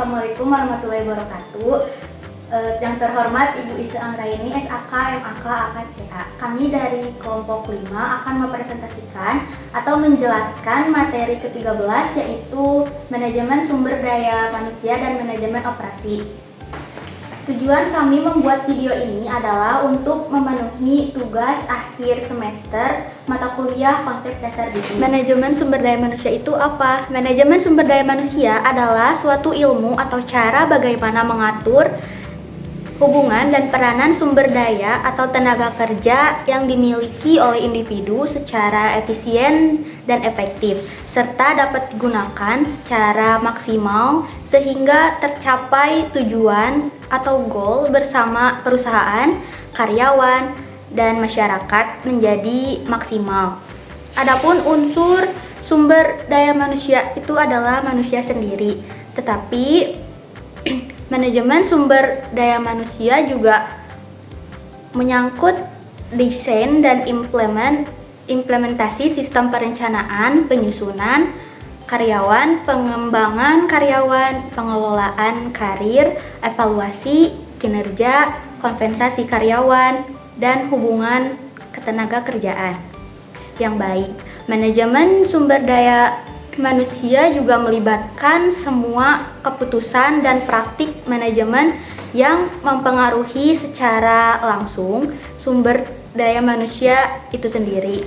Assalamualaikum warahmatullahi wabarakatuh. Yang terhormat Ibu Ise Anggraini, SAK, MAK, AKCA. Kami dari kelompok 5 akan mempresentasikan atau menjelaskan materi ke-13 yaitu manajemen sumber daya manusia dan manajemen operasi. Tujuan kami membuat video ini adalah untuk memenuhi tugas akhir semester mata kuliah konsep dasar bisnis. Manajemen sumber daya manusia itu apa? Manajemen sumber daya manusia adalah suatu ilmu atau cara bagaimana mengatur hubungan dan peranan sumber daya atau tenaga kerja yang dimiliki oleh individu secara efisien dan efektif, serta dapat digunakan secara maksimal sehingga tercapai tujuan atau goal bersama perusahaan, karyawan, dan masyarakat menjadi maksimal. Adapun unsur sumber daya manusia itu adalah manusia sendiri, tetapi manajemen sumber daya manusia juga menyangkut desain dan implementasi sistem perencanaan, penyusunan karyawan, pengembangan karyawan, pengelolaan karir, evaluasi kinerja, kompensasi karyawan, dan hubungan ketenaga kerjaan yang baik. Manajemen sumber daya manusia juga melibatkan semua keputusan dan praktik manajemen yang mempengaruhi secara langsung sumber daya manusia itu sendiri.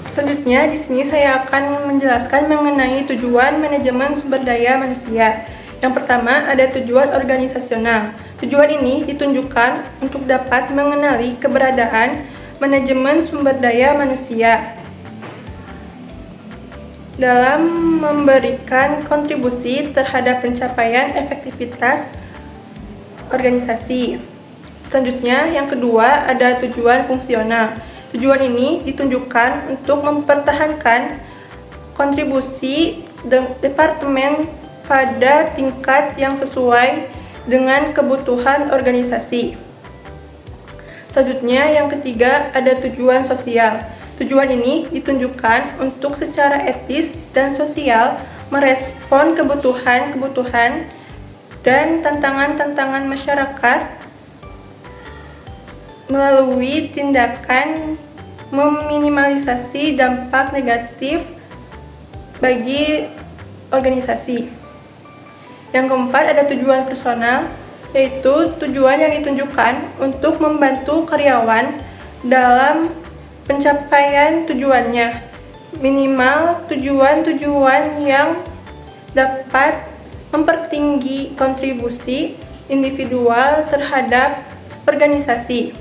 Selanjutnya, di sini saya akan menjelaskan mengenai tujuan manajemen sumber daya manusia. Yang pertama, ada tujuan organisasional. Tujuan ini ditunjukkan untuk dapat mengenali keberadaan manajemen sumber daya manusia dalam memberikan kontribusi terhadap pencapaian efektivitas organisasi. Selanjutnya, yang kedua ada tujuan fungsional. Tujuan ini ditunjukkan untuk mempertahankan kontribusi departemen pada tingkat yang sesuai dengan kebutuhan organisasi. Selanjutnya, yang ketiga ada tujuan sosial. Tujuan ini ditunjukkan untuk secara etis dan sosial merespon kebutuhan-kebutuhan dan tantangan-tantangan masyarakat melalui tindakan meminimalisasi dampak negatif bagi organisasi. Yang keempat ada tujuan personal, yaitu tujuan yang ditunjukkan untuk membantu karyawan dalam pencapaian tujuannya, minimal tujuan-tujuan yang dapat mempertinggi kontribusi individual terhadap organisasi.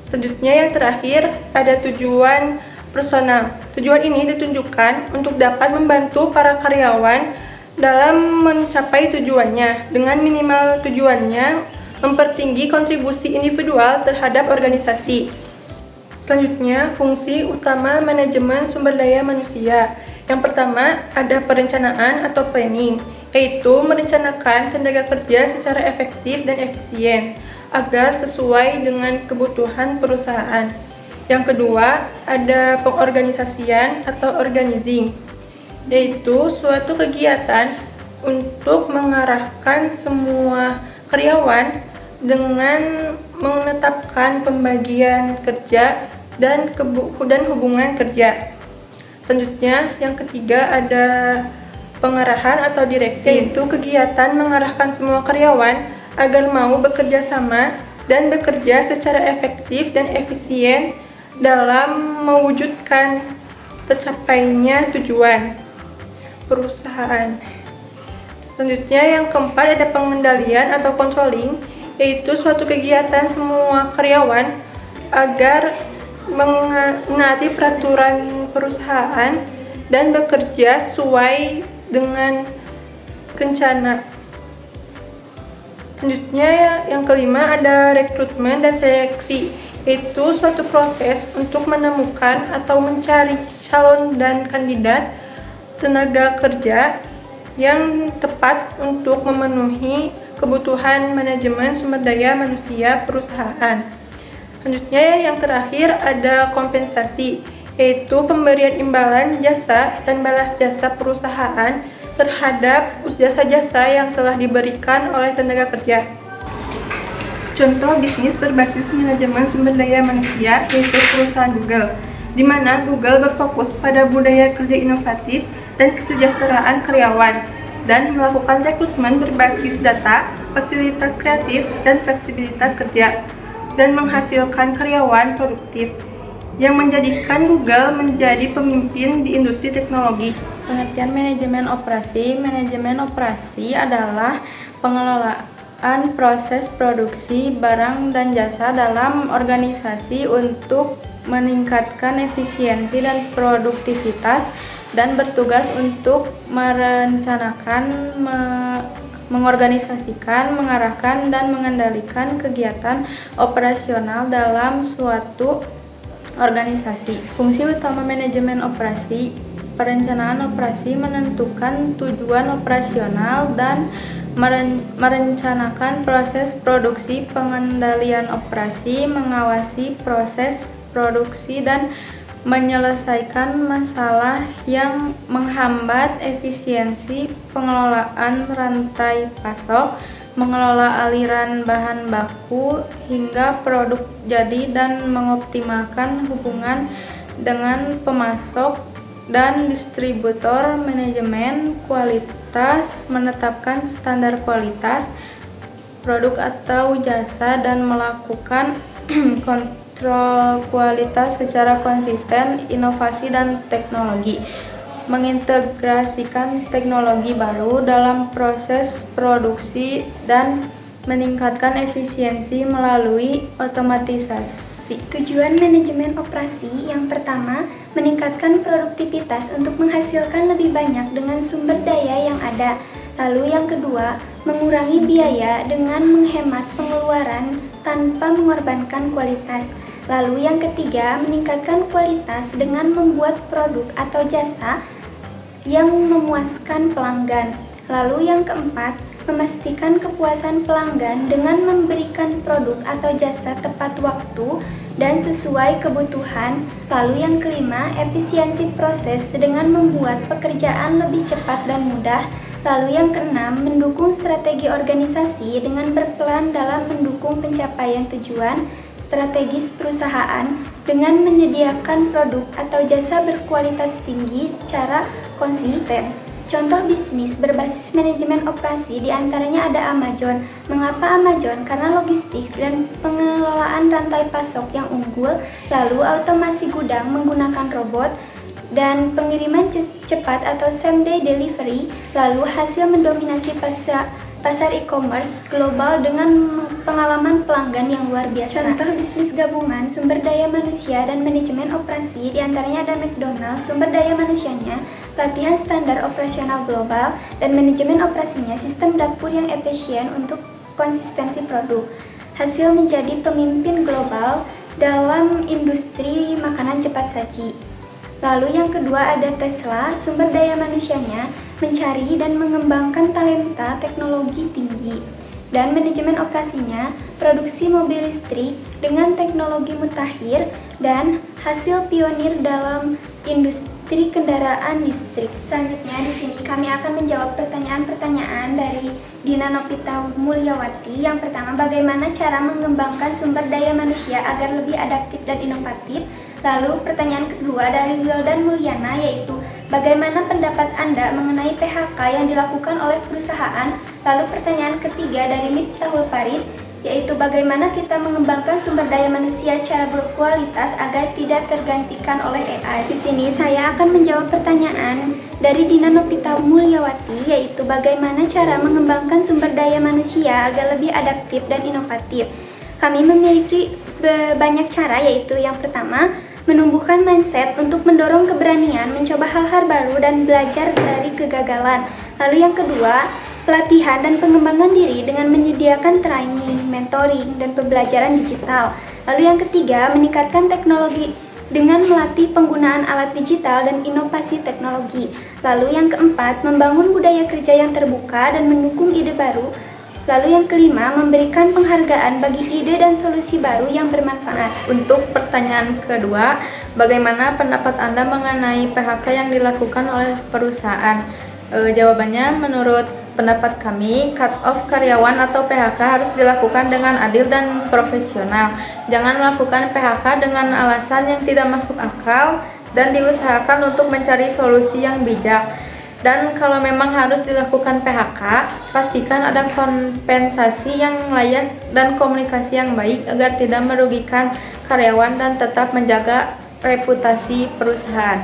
Selanjutnya, yang terakhir ada tujuan personal. Tujuan ini ditunjukkan untuk dapat membantu para karyawan dalam mencapai tujuannya dengan minimal tujuannya mempertinggi kontribusi individual terhadap organisasi. Selanjutnya, fungsi utama manajemen sumber daya manusia. Yang pertama, ada perencanaan atau planning, yaitu merencanakan tenaga kerja secara efektif dan efisien agar sesuai dengan kebutuhan perusahaan. Yang kedua, ada pengorganisasian atau organizing, yaitu suatu kegiatan untuk mengarahkan semua karyawan dengan menetapkan pembagian kerja dan hubungan kerja. Selanjutnya, yang ketiga ada pengarahan atau directing, yaitu kegiatan mengarahkan semua karyawan agar mau bekerja sama dan bekerja secara efektif dan efisien dalam mewujudkan tercapainya tujuan perusahaan. Selanjutnya, yang keempat ada pengendalian atau controlling, yaitu suatu kegiatan semua karyawan agar menaati peraturan perusahaan dan bekerja sesuai dengan rencana. Selanjutnya, yang kelima ada rekrutmen dan seleksi, yaitu suatu proses untuk menemukan atau mencari calon dan kandidat tenaga kerja yang tepat untuk memenuhi kebutuhan manajemen sumber daya manusia perusahaan. Selanjutnya, yang terakhir ada kompensasi, yaitu pemberian imbalan jasa dan balas jasa perusahaan terhadap jasa-jasa yang telah diberikan oleh tenaga kerja. Contoh bisnis berbasis manajemen sumber daya manusia yaitu perusahaan Google, di mana Google berfokus pada budaya kerja inovatif dan kesejahteraan karyawan, dan melakukan rekrutmen berbasis data, fasilitas kreatif, dan fleksibilitas kerja, dan menghasilkan karyawan produktif, yang menjadikan Google menjadi pemimpin di industri teknologi. Pengertian manajemen operasi adalah pengelolaan proses produksi barang dan jasa dalam organisasi untuk meningkatkan efisiensi dan produktivitas, dan bertugas untuk merencanakan, mengorganisasikan, mengarahkan, dan mengendalikan kegiatan operasional dalam suatu organisasi. Fungsi utama manajemen operasi: perencanaan operasi, menentukan tujuan operasional, dan merencanakan proses produksi, pengendalian operasi, mengawasi proses produksi, dan menyelesaikan masalah yang menghambat efisiensi, pengelolaan rantai pasok, mengelola aliran bahan baku hingga produk jadi, dan mengoptimalkan hubungan dengan pemasok dan distributor. Manajemen kualitas: menetapkan standar kualitas produk atau jasa dan melakukan kontrol kualitas secara konsisten. Inovasi dan teknologi: mengintegrasikan teknologi baru dalam proses produksi dan meningkatkan efisiensi melalui otomatisasi. Tujuan manajemen operasi: yang pertama, meningkatkan produktivitas untuk menghasilkan lebih banyak dengan sumber daya yang ada. Lalu yang kedua, mengurangi biaya dengan menghemat pengeluaran tanpa mengorbankan kualitas. Lalu yang ketiga, meningkatkan kualitas dengan membuat produk atau jasa yang memuaskan pelanggan. Lalu yang keempat, memastikan kepuasan pelanggan dengan memberikan produk atau jasa tepat waktu dan sesuai kebutuhan. Lalu yang kelima, efisiensi proses dengan membuat pekerjaan lebih cepat dan mudah. Lalu yang keenam, mendukung strategi organisasi dengan berperan dalam mendukung pencapaian tujuan strategis perusahaan dengan menyediakan produk atau jasa berkualitas tinggi secara konsisten. Contoh bisnis berbasis manajemen operasi diantaranya ada Amazon. Mengapa Amazon? Karena logistik dan pengelolaan rantai pasok yang unggul, lalu automasi gudang menggunakan robot, dan pengiriman cepat atau same day delivery, lalu hasil mendominasi pasar e-commerce global dengan pengalaman pelanggan yang luar biasa. Contoh bisnis gabungan sumber daya manusia dan manajemen operasi diantaranya ada McDonald's. Sumber daya manusianya pelatihan standar operasional global, dan manajemen operasinya sistem dapur yang efisien untuk konsistensi produk. Hasil menjadi pemimpin global dalam industri makanan cepat saji. Lalu yang kedua ada Tesla. Sumber daya manusianya mencari dan mengembangkan talenta teknologi tinggi, dan manajemen operasinya produksi mobil listrik dengan teknologi mutakhir dan hasil pionir dalam industri kendaraan listrik. Selanjutnya di sini kami akan menjawab pertanyaan-pertanyaan dari Dina Novita Mulyawati. Yang pertama, bagaimana cara mengembangkan sumber daya manusia agar lebih adaptif dan inovatif? Lalu pertanyaan kedua dari Wildan Mulyana, yaitu bagaimana pendapat Anda mengenai PHK yang dilakukan oleh perusahaan? Lalu pertanyaan ketiga dari Miftahul Farid, yaitu bagaimana kita mengembangkan sumber daya manusia secara berkualitas agar tidak tergantikan oleh AI. Di sini saya akan menjawab pertanyaan dari Dina Novita Mulyawati, yaitu bagaimana cara mengembangkan sumber daya manusia agar lebih adaptif dan inovatif. Kami memiliki banyak cara, yaitu yang pertama, menumbuhkan mindset untuk mendorong keberanian, mencoba hal-hal baru dan belajar dari kegagalan. Lalu yang kedua, pelatihan dan pengembangan diri dengan menyediakan training, mentoring, dan pembelajaran digital. Lalu yang ketiga, meningkatkan teknologi dengan melatih penggunaan alat digital dan inovasi teknologi. Lalu yang keempat, membangun budaya kerja yang terbuka dan mendukung ide baru. Lalu yang kelima, memberikan penghargaan bagi ide dan solusi baru yang bermanfaat. Untuk pertanyaan kedua, bagaimana pendapat Anda mengenai PHK yang dilakukan oleh perusahaan? Jawabannya, menurut pendapat kami, cut off karyawan atau PHK harus dilakukan dengan adil dan profesional. Jangan melakukan PHK dengan alasan yang tidak masuk akal dan diusahakan untuk mencari solusi yang bijak. Dan kalau memang harus dilakukan PHK, pastikan ada kompensasi yang layak dan komunikasi yang baik agar tidak merugikan karyawan dan tetap menjaga reputasi perusahaan.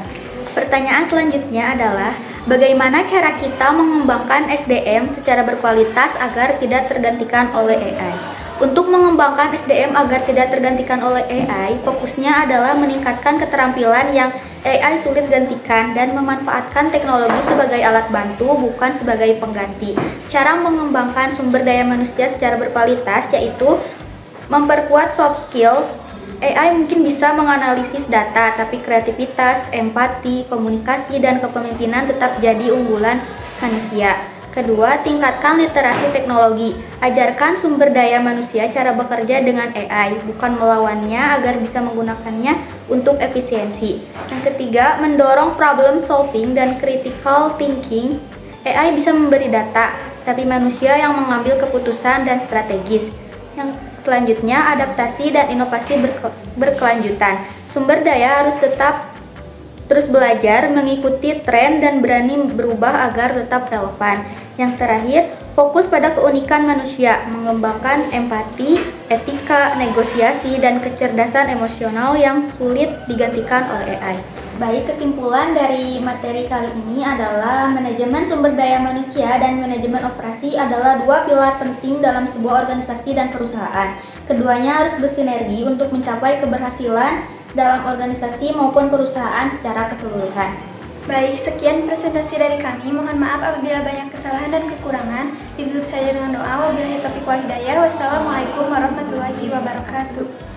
Pertanyaan selanjutnya adalah, bagaimana cara kita mengembangkan SDM secara berkualitas agar tidak tergantikan oleh AI? Untuk mengembangkan SDM agar tidak tergantikan oleh AI, fokusnya adalah meningkatkan keterampilan yang AI sulit gantikan dan memanfaatkan teknologi sebagai alat bantu, bukan sebagai pengganti. Cara mengembangkan sumber daya manusia secara berkualitas yaitu memperkuat soft skill. AI mungkin bisa menganalisis data, tapi kreativitas, empati, komunikasi, dan kepemimpinan tetap jadi unggulan manusia. Kedua, tingkatkan literasi teknologi. Ajarkan sumber daya manusia cara bekerja dengan AI, bukan melawannya agar bisa menggunakannya untuk efisiensi. Yang ketiga, mendorong problem solving dan critical thinking. AI bisa memberi data, tapi manusia yang mengambil keputusan dan strategis. Yang selanjutnya, adaptasi dan inovasi berkelanjutan. Sumber daya harus tetap terus belajar, mengikuti tren, dan berani berubah agar tetap relevan. Yang terakhir, fokus pada keunikan manusia, mengembangkan empati, etika, negosiasi, dan kecerdasan emosional yang sulit digantikan oleh AI. Baik, kesimpulan dari materi kali ini adalah manajemen sumber daya manusia dan manajemen operasi adalah dua pilar penting dalam sebuah organisasi dan perusahaan. Keduanya harus bersinergi untuk mencapai keberhasilan dalam organisasi maupun perusahaan secara keseluruhan. Baik, sekian presentasi dari kami. Mohon maaf apabila banyak kesalahan dan kekurangan. Ditutup saja dengan doa. Wabillahi taufiq wal hidayah. Wassalamualaikum warahmatullahi wabarakatuh.